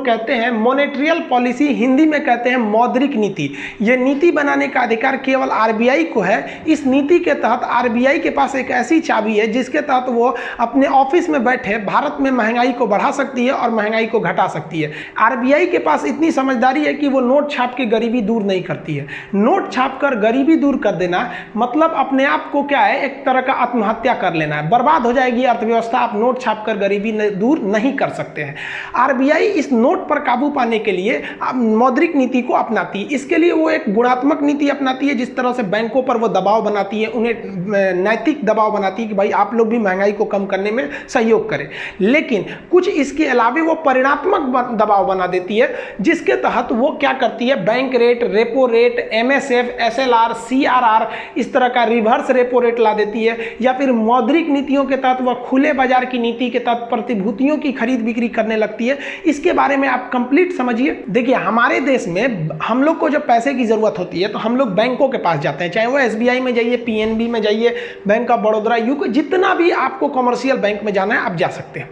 लोग कहते हैं मॉनेटरियल पॉलिसी, हिंदी में कहते हैं मौद्रिक नीति। ये नीति बनाने का अधिकार केवल आरबीआई को है। इस नीति के तहत आरबीआई के पास एक ऐसी चाबी है जिसके तहत वो अपने ऑफिस में बैठे भारत में महंगाई को बढ़ा सकती है और महंगाई को घटा सकती है। आरबीआई के पास इतनी समझदारी है कि वो नोट छाप के गरीबी दूर नहीं करती है। नोट छाप कर गरीबी दूर कर देना मतलब अपने आप को क्या है, एक तरह का आत्महत्या कर लेना है। बर्बाद हो जाएगी अर्थव्यवस्था, आप नोट छाप कर गरीबी दूर नहीं कर सकते हैं। आरबीआई इस नोट पर काबू पाने के लिए मौद्रिक नीति को अपनाती है। इसके लिए वो एक गुणात्मक नीति अपनाती है, जिस तरह से बैंकों पर वो दबाव बनाती है, उन्हें नैतिक दबाव बनाती है कि भाई आप लोग भी महंगाई को कम करने में सहयोग करें। लेकिन कुछ इसके अलावे वो परिणात्मक दबाव बना देती है, जिसके तहत वो क्या करती है, bank rate, repo rate, MSF, SLR, CRR, इस तरह का रिवर्स रेपो रेट ला देती है, या फिर मौद्रिक नीतियों के तहत वह खुले बाजार की नीति के तहत प्रतिभूतियों की खरीद बिक्री करने लगती है। इसके बारे में आप कंप्लीट समझिए। देखिए, हमारे देश में हम लोग को जब पैसे की जरूरत होती है तो हम लोग बैंकों के पास जाते हैं, चाहे वो एसबीआई में जाइए, पीएनबी में जाइए, बैंक ऑफ बड़ौदा, यूको, जितना भी आपको कमर्शियल बैंक में जाना है आप जा सकते हैं।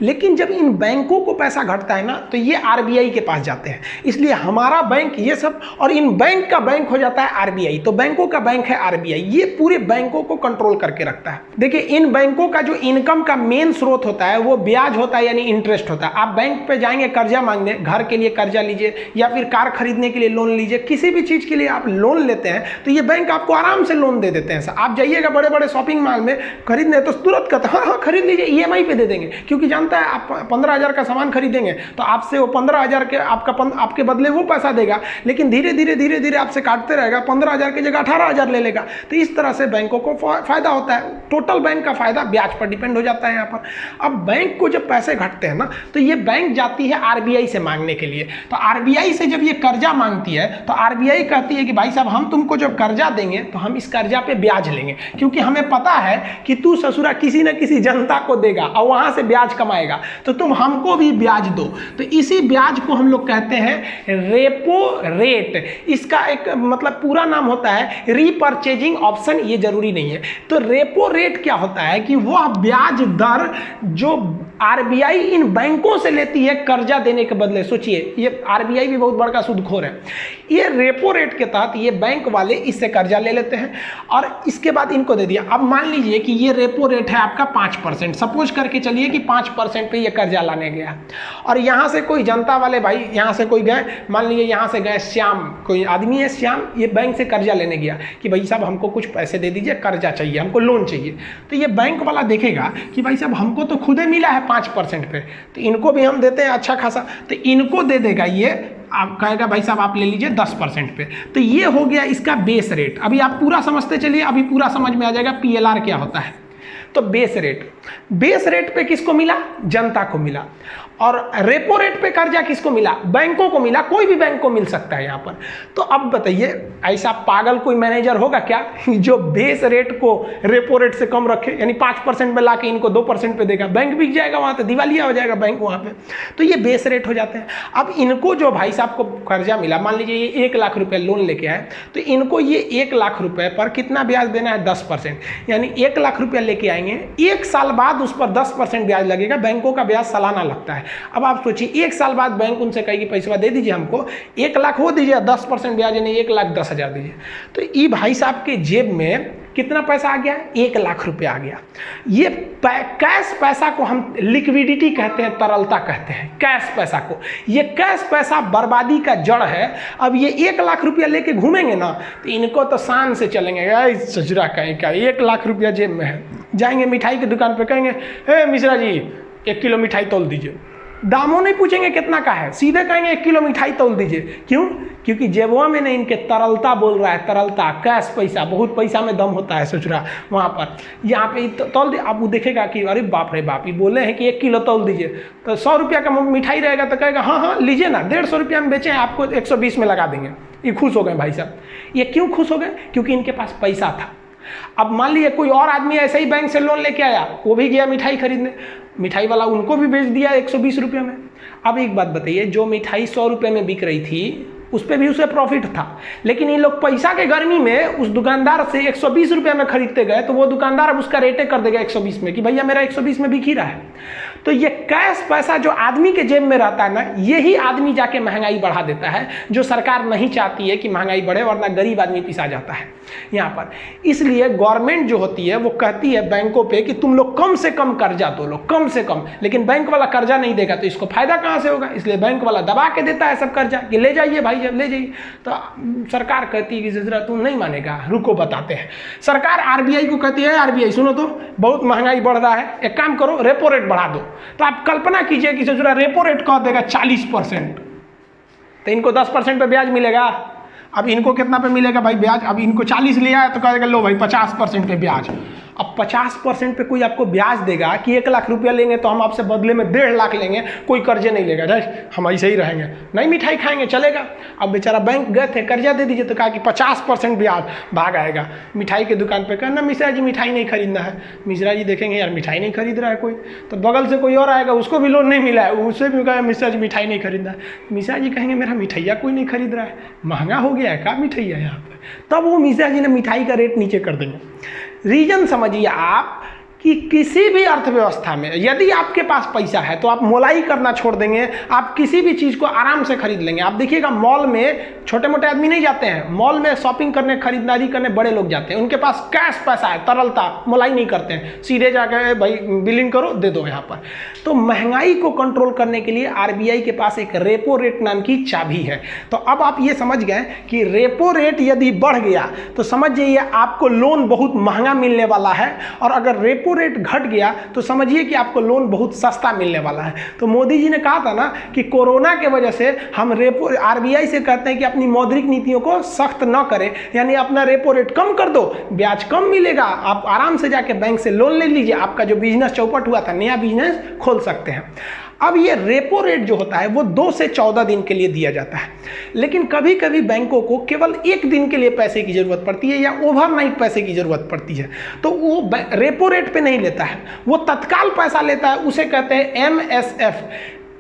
लेकिन जब इन बैंकों को पैसा घटता है ना तो ये आरबीआई के पास जाते हैं। इसलिए हमारा बैंक ये सब, और इन बैंक का बैंक हो जाता है आरबीआई, तो बैंकों का बैंक है आरबीआई। ये पूरे बैंकों को कंट्रोल करके रखता है। देखिए, इन बैंकों का जो इनकम का मेन स्रोत होता है वो ब्याज होता है, यानी इंटरेस्ट होता है। आप बैंक पे जाएंगे कर्जा मांगने, घर के लिए कर्जा लीजिए या फिर कार खरीदने के लिए लोन लीजिए, किसी भी चीज के लिए आप लोन लेते हैं तो ये बैंक आपको आराम से लोन दे देते हैं। आप जाइएगा बड़े बड़े शॉपिंग मॉल में खरीदने तो तुरंत कहते हैं हाँ खरीद लीजिए, ईएमआई पे दे देंगे, क्योंकि जानता है आप 15,000 का सामान खरीदेंगे तो आपसे वो 15,000 के आपके बदले वो पैसा देगा, लेकिन धीरे धीरे आपसे काटते रहेगा, 15,000 की जगह 18,000 ले लेगा। तो इस तरह से बैंकों को फायदा होता है। टोटल बैंक का फायदा ब्याज पर डिपेंड हो जाता है यहाँ पर। अब बैंक को जब पैसे घटते हैं ना तो ये बैंक जाती है आरबीआई से मांगने के लिए। तो आरबीआई से जब ये कर्जा मांगती है तो आरबीआई कहती है कि भाई साहब हम तुमको जब कर्जा देंगे तो हम इस कर्जा पे ब्याज लेंगे, क्योंकि हमें पता है कि तू ससुरा किसी न किसी जनता को देगा और वहां से ब्याज कमाएगा, तो तुम हमको भी ब्याज दो। तो इसी ब्याज को हम लोग कहते हैं रेपो रेट। इसका एक मतलब पूरा नाम होता है रीपर्चेजिंग ऑप्शन, ये जरूरी नहीं है। तो रेपो रेट क्या होता है कि वह ब्याज दर जो आरबीआई इन बैंकों से लेती है कर्जा देने के बदले। सोचिए, ये आरबीआई भी बहुत बड़ा सूदखोर है। ये रेपो रेट के तहत ये बैंक वाले इससे कर्जा ले लेते हैं और इसके बाद इनको दे दिया। अब मान लीजिए कि ये रेपो रेट है आपका 5%, सपोज करके चलिए कि 5% पे ये कर्जा लाने गया, और यहाँ से कोई जनता वाले भाई यहाँ से कोई गए, मान लीजिए यहाँ से गए श्याम, कोई आदमी है श्याम, ये बैंक से कर्जा लेने गया कि भाई साहब हमको कुछ पैसे दे दीजिए, कर्जा चाहिए, हमको लोन चाहिए। तो ये बैंक वाला देखेगा कि भाई साहब हमको तो खुद ही मिला है 5% पे, तो इनको भी हम देते हैं अच्छा खासा, तो इनको दे देगा ये, आप कहेगा भाई साहब आप ले लीजिए 10% पे। तो ये हो गया इसका बेस रेट। अभी आप पूरा समझते चलिए, अभी पूरा समझ में आ जाएगा पीएलआर क्या होता है। तो बेस रेट पे किसको मिला? जनता को मिला। और रेपो रेट पे कर्जा किसको मिला? बैंकों को मिला। कोई भी बैंक को मिल सकता है यहाँ पर। तो अब बताइए, ऐसा पागल कोई मैनेजर होगा क्या जो बेस रेट को रेपो रेट से कम रखे, यानी 5% में ला के इनको 2% पे देगा? बैंक बिक जाएगा, वहाँ तो दिवालिया हो जाएगा बैंक वहाँ पे। तो ये बेस रेट हो जाते हैं। अब इनको जो भाई साहब को कर्जा मिला, मान लीजिए ये 1 लाख रुपये लोन लेके आए, तो इनको ये 1 लाख रुपये पर कितना ब्याज देना है? 10%, यानी 1 लाख रुपया लेके आएंगे, 1 साल बाद उस पर 10% ब्याज लगेगा। बैंकों का ब्याज सालाना लगता है। अब आप सोचिए, 1 साल बाद बैंक उनसे कहेगी पैसा दे दीजिए हमको, 1 लाख वो दीजिए, 10% ब्याज यानी 1,10,000 दीजिए। तो ये भाई साहब के जेब में कितना पैसा आ गया? 1 लाख रुपया आ गया। ये कैश पैसा को हम लिक्विडिटी कहते हैं, तरलता कहते हैं कैश पैसा को। ये कैश पैसा बर्बादी का जड़ है। अब ये 1 लाख रुपया लेके घूमेंगे ना तो इनको तो शान से चलेंगे, सजरा कहीं का 1 लाख रुपया जेब में है। जाएंगे मिठाई की दुकान पे, कहेंगे हे मिश्रा जी 1 किलो मिठाई तोल दीजिए। दामों नहीं पूछेंगे कितना का है, सीधे कहेंगे 1 किलो मिठाई तोल दीजिए। क्यों? क्योंकि जेबवा में नहीं, इनके तरलता बोल रहा है, तरलता, कैश पैसा, बहुत पैसा में दम होता है सचुरा वहाँ पर। यहाँ पे तोल दे, आप वो देखेगा कि अरे बाप रे बाप, ये बोले हैं कि 1 किलो तोल दीजिए, तो 100 रुपया का मिठाई रहेगा तो कहेगा हाँ हाँ लीजिए ना, 150 रुपया में बेचें, आपको 120 में लगा देंगे। ये खुश हो गए भाई साहब। ये क्यों खुश हो गए? क्योंकि इनके पास पैसा था। अब मान लीजिए कोई और आदमी ऐसे ही बैंक से लोन लेके आया, वो भी गया मिठाई खरीदने, मिठाई वाला उनको भी बेच दिया 120 रुपये में। अब एक बात बताइए, जो मिठाई 100 रुपये में बिक रही थी उस पर भी उसे प्रॉफिट था, लेकिन इन लोग पैसा के गर्मी में उस दुकानदार से 120 रुपये में खरीदते गए, तो वो दुकानदार अब उसका रेटे कर देगा 120 में कि भैया मेरा 120 में बिक ही रहा है। तो ये कैश पैसा जो आदमी के जेब में रहता है ना, यही आदमी जाके महंगाई बढ़ा देता है, जो सरकार नहीं चाहती है कि महंगाई बढ़े, वरना गरीब आदमी पिसा जाता है यहाँ पर। इसलिए गवर्नमेंट जो होती है वो कहती है बैंकों पे कि तुम लोग कम से कम कर्जा दो, लोग कम से कम, लेकिन बैंक वाला कर्जा नहीं देगा तो इसको फायदा कहाँ से होगा? इसलिए बैंक वाला दबा के देता है सब कर्जा कि ले जाइए भाई, जब ले जाइए। तो सरकार कहती है कि जरा तुम नहीं मानेगा, रुको बताते हैं। सरकार आरबीआई को कहती है, आरबीआई सुनो तो बहुत महंगाई बढ़ रहा है, एक काम करो रेपो रेट बढ़ा दो। तो आप कल्पना कीजिए कि जरा रेपो रेट कह देगा 40%, तो इनको 10% पे ब्याज मिलेगा। अब इनको कितना पे मिलेगा भाई ब्याज? अब इनको 40 लिया है तो कहेगा लो भाई 50% पे ब्याज। अब 50% पे कोई आपको ब्याज देगा कि 1 लाख रुपया लेंगे तो हम आपसे बदले में 1.5 लाख लेंगे, कोई कर्जे नहीं लेगा, हम ऐसे ही रहेंगे, नहीं मिठाई खाएंगे चलेगा। अब बेचारा बैंक गए थे कर्जा दे दीजिए तो कहा कि 50% ब्याज, भाग आएगा मिठाई की दुकान पे, कहना मिश्रा जी मिठाई नहीं खरीदना है। मिश्रा जी देखेंगे यार मिठाई नहीं खरीद रहा है कोई, तो बगल से कोई और आएगा, उसको भी लोन नहीं मिला है, उससे भी कहा मिश्रा जी मिठाई नहीं खरीदना है। मिश्रा जी कहेंगे मेरा मिठाइया कोई नहीं खरीद रहा है, महंगा हो गया है का मिठाइया यहाँ पे, तब वो मिश्रा जी ने मिठाई का रेट नीचे कर देंगे। रीजन समझिए आप कि किसी भी अर्थव्यवस्था में यदि आपके पास पैसा है तो आप मोलाई करना छोड़ देंगे, आप किसी भी चीज़ को आराम से खरीद लेंगे। आप देखिएगा मॉल में छोटे मोटे आदमी नहीं जाते हैं, मॉल में शॉपिंग करने खरीदारी करने बड़े लोग जाते हैं, उनके पास कैश पैसा है, तरलता, मोलाई नहीं करते हैं, सीधे जाकर भाई बिलिंग करो दे दो यहाँ पर। तो महंगाई को कंट्रोल करने के लिए आरबीआई के पास एक रेपो रेट नाम की चाबी है। तो अब आप ये समझ गए कि रेपो रेट यदि बढ़ गया तो समझ जाइए आपको लोन बहुत महंगा मिलने वाला है, और अगर रेपो रेट घट गया तो समझिए कि आपको लोन बहुत सस्ता मिलने वाला है। तो मोदी जी ने कहा था ना कि कोरोना के वजह से हम रेपो, आरबीआई से कहते हैं कि अपनी मौद्रिक नीतियों को सख्त न करें, यानी अपना रेपो रेट कम कर दो, ब्याज कम मिलेगा, आप आराम से जाके बैंक से लोन ले लीजिए, आपका जो बिजनेस चौपट हुआ था नया बिजनेस खोल सकते हैं। अब ये रेपो रेट जो होता है वो 2 से 14 दिन के लिए दिया जाता है, लेकिन कभी कभी बैंकों को केवल 1 दिन के लिए पैसे की जरूरत पड़ती है या ओवरनाइट पैसे की जरूरत पड़ती है, तो वो रेपो रेट पे नहीं लेता है, वो तत्काल पैसा लेता है, उसे कहते हैं MSF,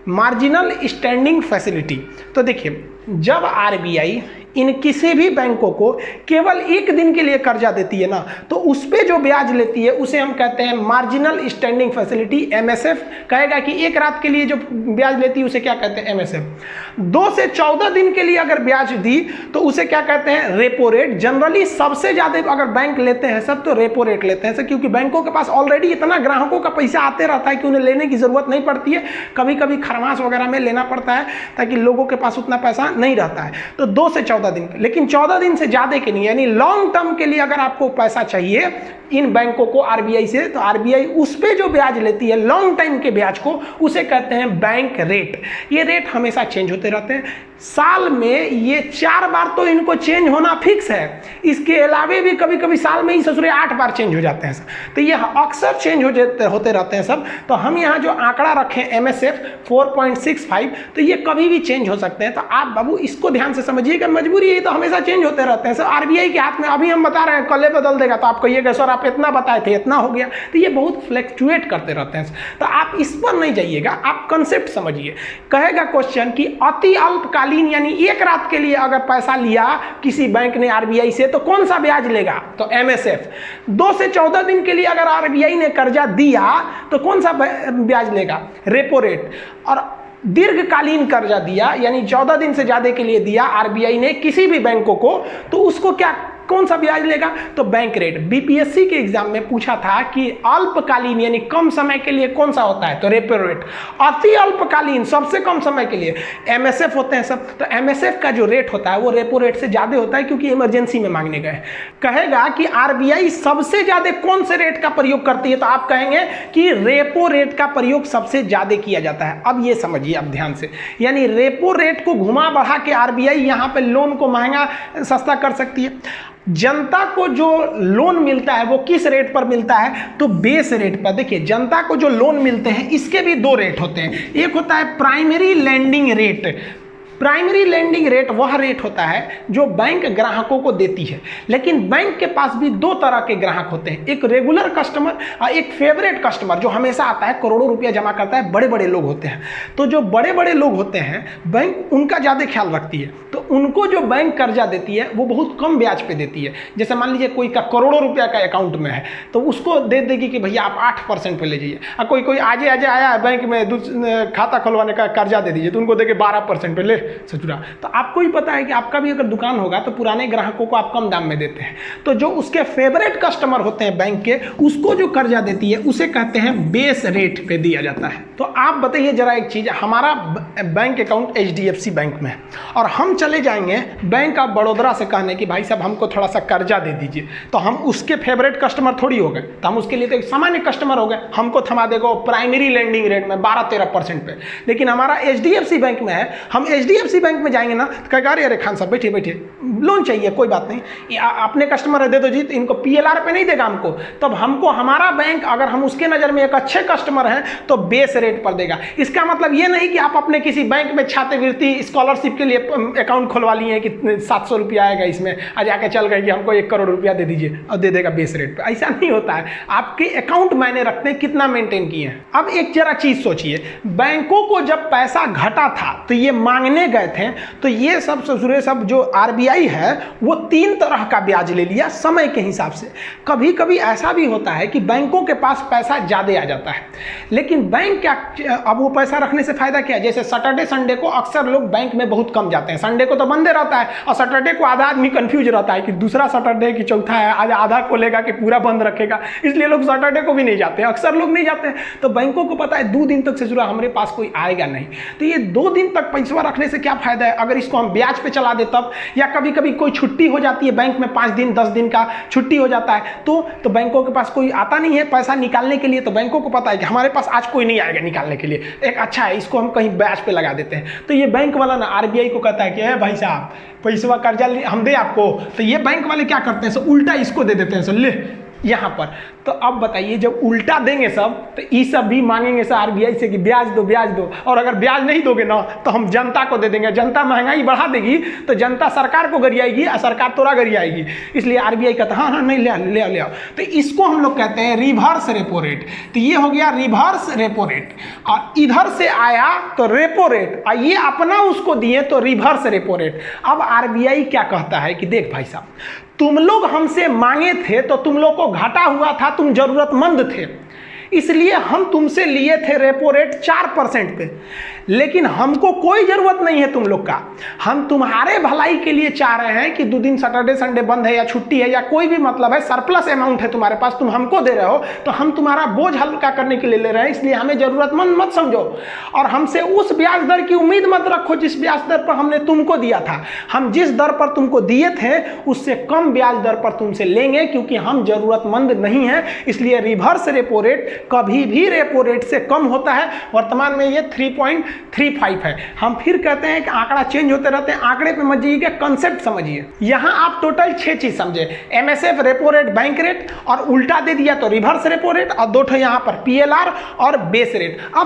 मार्जिनल स्टैंडिंग फैसिलिटी। तो देखिए जब आरबीआई इन किसी भी बैंकों को केवल 1 दिन के लिए कर्जा देती है ना, तो उस पर जो ब्याज लेती है उसे हम कहते हैं मार्जिनल स्टैंडिंग फैसिलिटी, MSF। कहेगा कि 1 रात के लिए जो ब्याज लेती है उसे क्या कहते हैं? MSF। 2 से 14 दिन के लिए अगर ब्याज दी तो उसे क्या कहते हैं? Repo rate. जनरली सबसे ज़्यादा अगर बैंक लेते हैं सब तो रेपो रेट लेते हैं, क्योंकि बैंकों के पास ऑलरेडी इतना ग्राहकों का पैसा आते रहता है कि उन्हें लेने की ज़रूरत नहीं पड़ती है, कभी कभी खरमास वगैरह में लेना पड़ता है ताकि लोगों के पास उतना पैसा नहीं रहता है। तो 2 से 14 दिन, लेकिन 14 दिन से ज्यादा के नहीं, यानी लॉन्ग टर्म के लिए अगर आपको पैसा चाहिए इन बैंकों को आरबीआई से, तो आरबीआई उस पे जो ब्याज लेती है लॉन्ग टाइम के ब्याज को उसे कहते हैं बैंक रेट। ये रेट हमेशा चेंज होते रहते हैं, साल में ये 4 बार तो इनको चेंज होना फिक्स है, इसके अलावे भी कभी कभी साल में ही ससुरे 8 बार चेंज हो जाते हैं। तो ये अक्सर चेंज होते रहते हैं सब। तो हम यहाँ जो आंकड़ा रखें MSF 4.65, तो ये कभी भी चेंज हो सकते हैं। तो आप बाबू इसको ध्यान से समझिएगा, मजबूरी है तो हमेशा चेंज होते रहते हैं सर, आरबीआई के हाथ में। अभी हम बता रहे हैं कल बदल देगा तो आप कहिएगा सर आप इतना बताए थे इतना हो गया, तो ये बहुत फ्लैक्चुएट करते रहते हैं। तो आप इस पर नहीं जाइएगा, आप कंसेप्ट समझिए। कहेगा क्वेश्चन कि अति अल्पकालीन यानी 1 रात के लिए अगर पैसा लिया किसी बैंक ने आरबीआई से तो कौन सा ब्याज लेगा? तो MSF। 2 से 14 दिन के लिए अगर आरबीआई ने कर्जा दिया तो कौन सा ब्याज लेगा? Repo rate. और दीर्घकालीन कर्जा दिया यानी 14 दिन से ज्यादा के लिए दिया आरबीआई ने किसी भी बैंकों को, तो उसको क्या कौन सा ब्याज लेगा? तो बैंक रेट। बीपीएससी के एग्जाम में पूछा था कि अल्पकालीन यानी कम समय के लिए कौन सा होता है? तो रेपो रेट। अति अल्पकालीन सबसे कम समय के लिए MSF होते हैं सब। तो MSF का जो रेट होता है वो रेपो रेट से ज्यादा होता है क्योंकि इमरजेंसी में मांगने गए। कहेगा कि आरबीआई सबसे ज्यादा कौन से रेट का प्रयोग करती है? तो आप कहेंगे कि रेपो रेट का प्रयोग सबसे ज्यादा किया जाता है। अब ये समझिए आप ध्यान से, यानी रेपो रेट को घुमा बढ़ा के आरबीआई यहाँ पे लोन को महंगा सस्ता कर सकती है। जनता को जो लोन मिलता है वो किस रेट पर मिलता है? तो बेस रेट पर। देखिए जनता को जो लोन मिलते हैं इसके भी 2 रेट होते हैं, एक होता है primary landing rate, primary lending rate वह रेट होता है जो बैंक ग्राहकों को देती है, लेकिन बैंक के पास भी दो तरह के ग्राहक होते हैं, एक रेगुलर कस्टमर और एक फेवरेट कस्टमर जो हमेशा आता है, करोड़ों रुपया जमा करता है, बड़े बड़े लोग होते हैं। तो जो बड़े बड़े लोग होते हैं बैंक उनका ज़्यादा ख्याल रखती है, तो उनको जो बैंक कर्जा देती है वो बहुत कम ब्याज पे देती है। जैसे मान लीजिए कोई का करोड़ों रुपया का अकाउंट में है तो उसको दे देगी कि भैया आप 8% पे ले जाइए, और कोई आज आया है बैंक में खाता खुलवाने का कर्जा दे दीजिए तो उनको देके 12% पे ले सचुरा। तो आपको ही पता है कि आपका भी अगर दुकान होगा तो पुराने ग्राहकों को आप कम दाम में देते हैं, तो जो उसके फेवरेट कस्टमर होते हैं बैंक के, उसको जो कर्जा देती है उसे कहते हैं बेस रेट पे दिया जाता है। तो आप बताइए जरा एक चीज़, हमारा बैंक अकाउंट HDFC बैंक में है और हम चले जाएंगे बैंक ऑफ बड़ौदा से कहने कि भाई साहब हमको थोड़ा सा कर्जा दे दीजिए, तो हम उसके फेवरेट कस्टमर थोड़ी हो गए, तो हम उसके लिए तो एक सामान्य कस्टमर हो गए, हमको थमा देगा प्राइमरी लेंडिंग रेट में 12-13% पे। लेकिन हमारा HDFC बैंक में है, हम HDFC बैंक में जाएंगे ना तो कहेगा अरे खान साहब बैठिए बैठिए, लोन चाहिए कोई बात नहीं, अपने कस्टमर है दे दो जी, तो इनको PLR पे नहीं देगा हमको, तब हमको हमारा बैंक अगर हम उसके नज़र में एक अच्छे कस्टमर हैं तो बेस रेट पर देगा। इसका मतलब ये नहीं कि आप अपने किसी बैंक में छात्रवृत्ति स्कॉलरशिप के लिए अकाउंट खुलवा लिए कि 700 रुपया आएगा इसमें, आज आके चल गए कि हमको 1 करोड़ रुपया दे दीजिए और दे देगा बेस रेट पे, ऐसा नहीं होता है। आपके अकाउंट मायने रखते हैं कितना मेंटेन किए हैं। अब एक जरा चीज सोचिए, बैंकों को जब पैसा घटा था तो ये मांगने गए थे, तो ये सब ससुरे सब जो RBI है वो 3 तरह का ब्याज ले लिया समय के हिसाब से। कभी कभी ऐसा भी होता है कि बैंकों के पास पैसा ज़्यादा आ जाता है, लेकिन बैंक क्या, अब वो पैसा रखने से फायदा क्या है, जैसे सैटरडे संडे को अक्सर लोग बैंक में बहुत कम जाते हैं, संडे को तो बंदे रहता है और सैटरडे को आधा आदमी कंफ्यूज रहता है कि दूसरा सैटरडे कि चौथा है, आज आधा खोलेगा कि पूरा बंद रखेगा, इसलिए लोग सैटरडे को भी नहीं जाते हैं, अक्सर लोग नहीं जाते हैं। तो बैंकों को पता है 2 दिन तक से जुड़ा हमारे पास कोई आएगा नहीं, तो ये 2 दिन तक पैसा रखने से क्या फायदा है, अगर इसको हम ब्याज पे चला दे तब, या कभी कभी कोई छुट्टी हो जाती है बैंक में 5 दिन 10 दिन का छुट्टी हो जाता है, तो बैंकों के पास कोई आता नहीं है पैसा निकालने के लिए, तो बैंकों को पता है कि हमारे पास आज कोई नहीं आएगा निकालने के लिए, एक अच्छा है इसको हम कहीं ब्याज पे लगा देते हैं। तो ये बैंक वाला ना RBI को कहता है कि भाई साहब पैसा कर्जा हम दे आपको, तो ये बैंक वाले क्या करते हैं, सो उल्टा इसको दे देते हैं, सो ले यहाँ पर। तो अब बताइए जब उल्टा देंगे सब तो ये सब भी मांगेंगे RBI से कि ब्याज दो, और अगर ब्याज नहीं दोगे ना तो हम जनता को दे देंगे, जनता महंगाई बढ़ा देगी तो जनता सरकार को गरियाएगी और सरकार तोरा गरियाएगी, इसलिए RBI कहता हाँ नहीं ले आओ। तो इसको हम लोग कहते हैं रिवर्स रेपो रेट। तो ये हो गया रिवर्स रेपो रेट, और इधर से आया तो रेपो रेट, और ये अपना उसको दिए तो रिवर्स रेपो रेट। अब RBI क्या कहता है कि देख भाई साहब, तुम लोग हमसे मांगे थे तो तुम लोग को घाटा हुआ था, तुम जरूरतमंद थे, इसलिए हम तुमसे लिए थे रेपो रेट 4% पे, लेकिन हमको कोई ज़रूरत नहीं है तुम लोग का, हम तुम्हारे भलाई के लिए चाह रहे हैं कि 2 दिन सैटरडे संडे बंद है या छुट्टी है या कोई भी मतलब है, सरप्लस अमाउंट है तुम्हारे पास, तुम हमको दे रहे हो, तो हम तुम्हारा बोझ हल्का करने के लिए ले रहे हैं, इसलिए हमें ज़रूरतमंद मत समझो और हमसे उस ब्याज दर की उम्मीद मत रखो जिस ब्याज दर पर हमने तुमको दिया था। हम जिस दर पर तुमको दिए थे उससे कम ब्याज दर पर तुमसे लेंगे, क्योंकि हम ज़रूरतमंद नहीं हैं, इसलिए रिवर्स रेपो रेट कभी भी रेपो रेट से कम होता है। वर्तमान में ये 3.35 है। हम फिर कहते हैं कि आंकड़ा चेंज होते रहते हैं, आंकड़े पे मत जाइए, कंसेप्ट समझिए। यहां आप टोटल 6 चीज समझे, MSF repo rate bank rate, और उल्टा दे दिया तो रिवर्स रेपो रेट, और 2 ठो यहां पर PLR और बेस रेट। अब